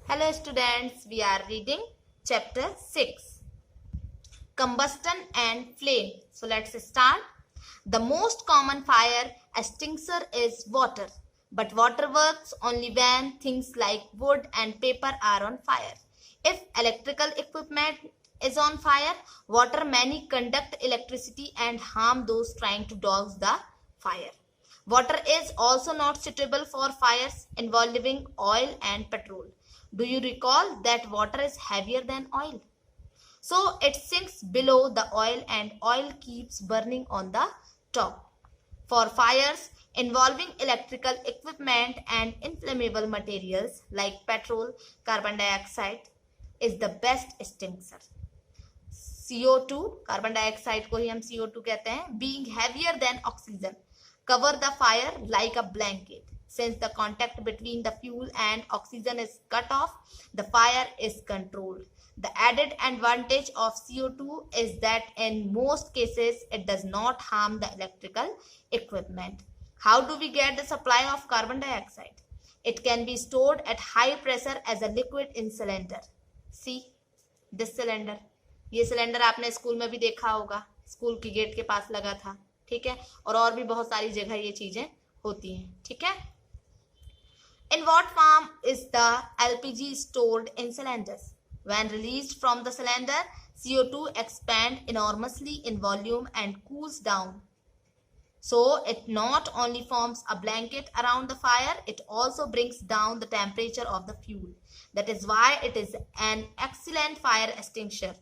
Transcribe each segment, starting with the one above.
Hello students, we are reading chapter 6, Combustion and Flame. So let's start. The most common fire extinguisher is water, but water works only when things like wood and paper are on fire. If electrical equipment is on fire, water may conduct electricity and harm those trying to douse the fire. Water is also not suitable for fires involving oil and petrol. Do you recall that water is heavier than oil? So it sinks below the oil and oil keeps burning on the top. For fires involving electrical equipment and inflammable materials like petrol, carbon dioxide is the best extinguisher. CO2, carbon dioxide को ही हम CO2 कहते हैं, being heavier than oxygen, cover the fire like a blanket. Since the contact between the fuel and oxygen is cut off, the fire is controlled. The added advantage of CO2 is that in most cases it does not harm the electrical equipment. How do we get the supply of carbon dioxide? It can be stored at high pressure as a liquid in cylinder. See this cylinder. ये cylinder आपने school में भी देखा होगा, school की gate के पास लगा था, ठीक है, और भी बहुत सारी जगह ये चीजें होती हैं, ठीक है. In what form is the LPG stored in cylinders? When released from the cylinder, CO2 expands enormously in volume and cools down. So it not only forms a blanket around the fire, it also brings down the temperature of the fuel. That is why it is an excellent fire extinguisher.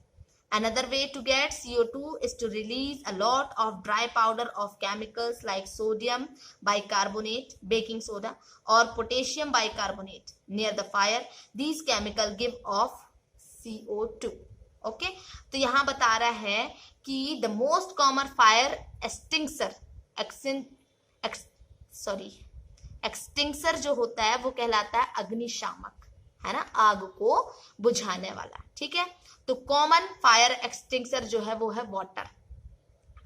Another way to get CO2 is to release a lot of dry powder of chemicals like sodium bicarbonate, baking soda, or potassium bicarbonate near the fire. These chemicals give off CO2. Okay? तो यहाँ बता रहा है कि the most common fire extinguisher, extinguisher जो होता है वो कहलाता है अग्निशामक, है ना, आग को बुझाने वाला, ठीक है. तो कॉमन फायर एक्सटिंग्विशर जो है वो है वाटर.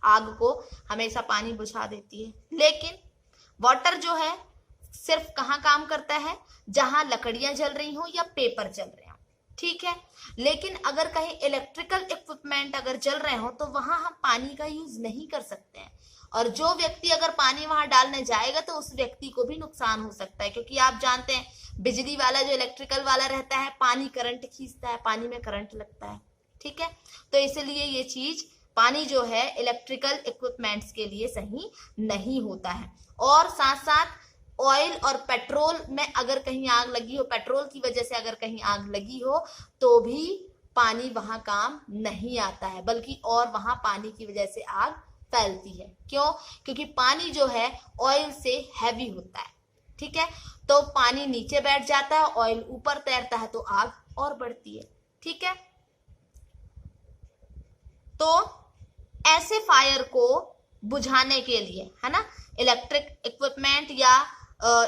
आग को हमेशा पानी बुझा देती है, लेकिन वाटर जो है सिर्फ कहाँ काम करता है, जहां लकड़ियां जल रही हो या पेपर जल रहे हो, ठीक है. लेकिन अगर कहीं इलेक्ट्रिकल इक्विपमेंट अगर जल रहे हो तो वहां हम पानी का यूज नहीं कर सकते हैं, और जो व्यक्ति अगर पानी वहां डालने जाएगा तो उस व्यक्ति को भी नुकसान हो सकता है, क्योंकि आप जानते हैं बिजली वाला जो इलेक्ट्रिकल वाला रहता है पानी करंट खींचता है, पानी में करंट लगता है, ठीक है. तो इसलिए ये चीज पानी जो है इलेक्ट्रिकल इक्विपमेंट्स के लिए सही नहीं होता है. और साथ साथ ऑयल और पेट्रोल में अगर कहीं आग लगी हो, पेट्रोल की वजह से अगर कहीं आग लगी हो तो भी पानी वहां काम नहीं आता है, बल्कि और वहां पानी की वजह से आग फैलती है. क्यों? क्योंकि पानी जो है ऑयल से हैवी होता है, ठीक है. तो पानी नीचे बैठ जाता है, ऑयल ऊपर तैरता है, तो आग और बढ़ती है, ठीक है. तो ऐसे फायर को बुझाने के लिए, है ना, इलेक्ट्रिक इक्विपमेंट या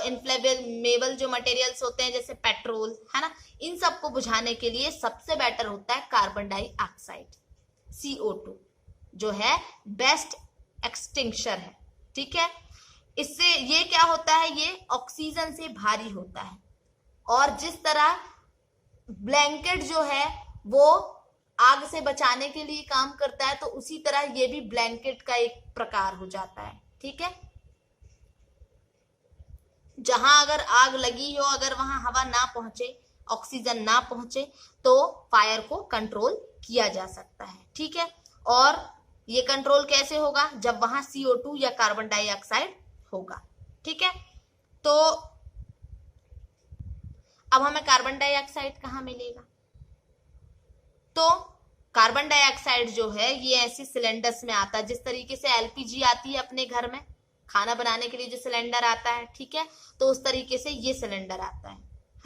इन्फ्लेमेबल जो मटेरियल्स होते हैं जैसे पेट्रोल, है ना, इन सब को बुझाने के लिए सबसे बेटर होता है कार्बन डाइऑक्साइड, CO2, जो है बेस्ट एक्सटिंक्शर है, ठीक है. इससे ये क्या होता है, ये ऑक्सीजन से भारी होता है, और जिस तरह ब्लैंकेट जो है वो आग से बचाने के लिए काम करता है, तो उसी तरह ये भी ब्लैंकेट का एक प्रकार हो जाता है, ठीक है. जहां अगर आग लगी हो, अगर वहां हवा ना पहुंचे, ऑक्सीजन ना पहुंचे, तो फायर को कंट्रोल किया जा सकता है, ठीक है. और ये कंट्रोल कैसे होगा, जब वहां CO2 या कार्बन डाइऑक्साइड होगा, ठीक है. तो अब हमें कार्बन डाइऑक्साइड कहाँ मिलेगा, तो कार्बन डाइऑक्साइड जो है ये ऐसे सिलेंडर्स में आता है, जिस तरीके से LPG आती है अपने घर में खाना बनाने के लिए जो सिलेंडर आता है, ठीक है, तो उस तरीके से ये सिलेंडर आता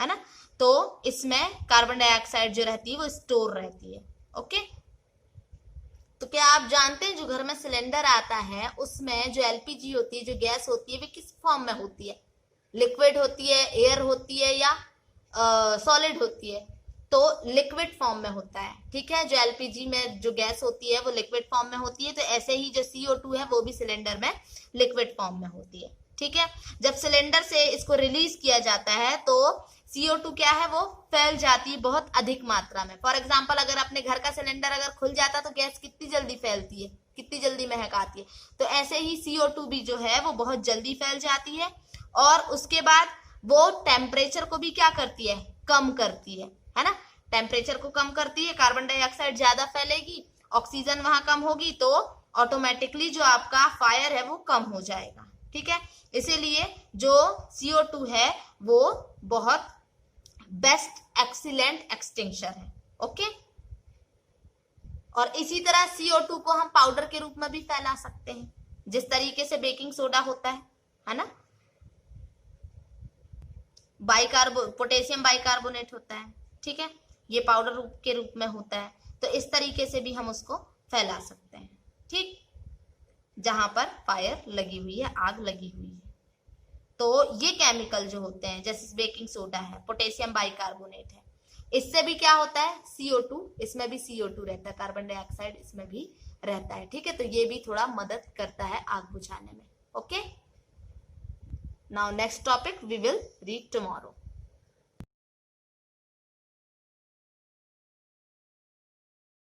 है ना. तो इसमें कार्बन डाइऑक्साइड जो रहती है वो स्टोर रहती है, ओके. तो क्या आप जानते हैं जो घर में सिलेंडर आता है उसमें जो LPG होती है, जो गैस होती है, वे किस फॉर्म में होती है, लिक्विड होती है, एयर होती है, या सॉलिड होती है, तो लिक्विड फॉर्म में होता है, ठीक है. जो LPG में जो गैस होती है वो लिक्विड फॉर्म में होती है, तो ऐसे ही जो CO2 है वो भी सिलेंडर में लिक्विड फॉर्म में होती है, ठीक है। जब सिलेंडर से इसको रिलीज किया जाता है तो CO2 क्या है, वो फैल जाती है बहुत अधिक मात्रा में। फॉर एग्जाम्पल अगर अपने घर का सिलेंडर अगर खुल जाता तो गैस कितनी जल्दी फैलती है, कितनी जल्दी महक आती है। तो ऐसे ही CO2 भी जो है वो बहुत जल्दी फैल जाती है और उसके बाद वो टेम्परेचर को भी क्या करती है, कम करती है ना। टेम्परेचर को कम करती है, कार्बन डाइऑक्साइड ज्यादा फैलेगी, ऑक्सीजन वहां कम होगी, तो ऑटोमेटिकली जो आपका फायर है वो कम हो जाएगा। ठीक है, इसीलिए जो CO2 है वो बहुत बेस्ट एक्सीलेंट एक्सटिंक्शर है। ओके, और इसी तरह CO2 को हम पाउडर के रूप में भी फैला सकते हैं, जिस तरीके से बेकिंग सोडा होता है ना, पोटेशियम बाइकार्बोनेट होता है। ठीक है, ये पाउडर के रूप में होता है, तो इस तरीके से भी हम उसको फैला सकते हैं। ठीक, जहां पर फायर लगी हुई है, आग लगी हुई है। तो ये केमिकल जो होते हैं, जैसे बेकिंग सोडा है, पोटेशियम बाइकार्बोनेट है, इससे भी क्या होता है, CO2, इसमें भी CO2 रहता है, कार्बन डाइऑक्साइड इसमें भी रहता है। ठीक है, तो ये भी थोड़ा मदद करता है आग बुझाने में। Okay, now next topic we will read tomorrow.